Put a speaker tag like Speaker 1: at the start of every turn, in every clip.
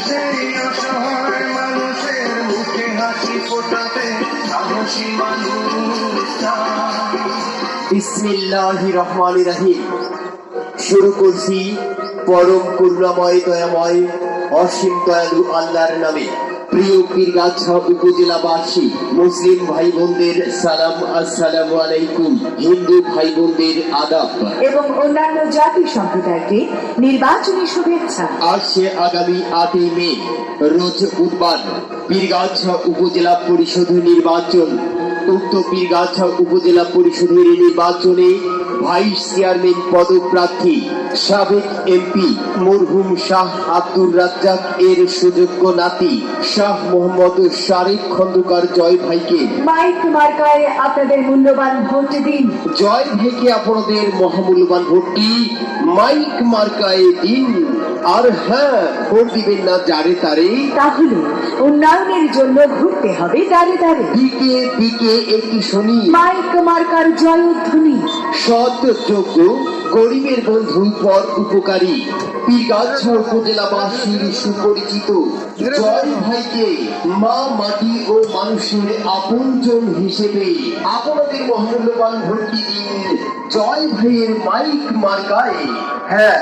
Speaker 1: সেই অসহায় মানুষের মুখে হাসি ফোটাতে সাহসী মানুষ চাই।
Speaker 2: বিসমিল্লাহির রহমানির রহিম। শুরু করছি পরম করুণাময় দয়াময় অসীম দয়ালু আল্লাহর নামে। প্রিয় পীরগাছা উপজেলাবাসী, মুসলিম ভাই বোনদের সালাম, আসসালামু আলাইকুম। হিন্দু ভাই বোনদের আদাব
Speaker 3: এবং অন্যান্য জাতি সম্প্রদায়কে নির্বাচনী শুভেচ্ছা।
Speaker 2: আসছে আগামী 8ই মে রোজ বুধবার পীরগাছা উপজেলা পরিষদ নির্বাচন। উক্ত পীরগাছা উপজেলা পরিষদের নির্বাচনে ভাইস চেয়ারম্যান পদপ্রার্থী সাবেক এমপি মরহুম শাহ আব্দুর রাজ্জাক এর সুযোগ্য নাতি শাহ মোহাম্মদ শারিক খন্দকার জয় ভাইকে
Speaker 3: মাইক মার্কায় আপনাদের মূল্যবান ভোট দিন।
Speaker 2: জয় ভাইকে আপনাদের মহামূল্যবান ভোটটি মাইক মার্কায় দিন। আর হ্যাঁ, ভোট দিবেন না যারে তারে,
Speaker 3: তাহলে উন্নয়নের জন্য ঘুরতে হবে দাঁড়ে দাঁড়ে।
Speaker 2: দিকে দিকে একটি শুনি
Speaker 3: মাইক মার্কার জয়ধ্বনি।
Speaker 2: সৎ, যোগ্য, গরিবের বন্ধু, পর উপকারী পীরগাছা উপজেলাবাসীর সুপরিচিত জয় ভাইকে মা, মাটি ও মানুষের আপনজন হিসেবে আপনাদের মহামূল্যবান ভোটটি দিন জয় ভাইয়ের মাইক মার্কায়। হ্যাঁ,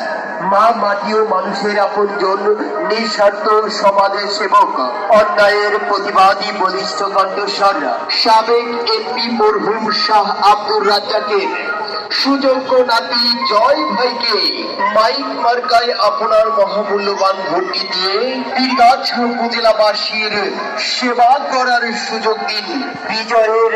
Speaker 2: মা, মাটি ও মানুষের আপনজন, নিঃস্বার্থ সমাজের সেবক, অন্যায়ের প্রতিবাদী বলিষ্ঠ কণ্ঠস্বর সাবেক এমপি মরহুম শাহ আব্দুর রাজ্জাকের সুযোগ্য নাতি জয় ভাইকে মাইক মার্কায় আপনার মহামূল্যবান ভোটটি দিয়ে পীরগাছা উপজেলাবাসীর সেবা করার সুযোগ দিন। বিজয়ের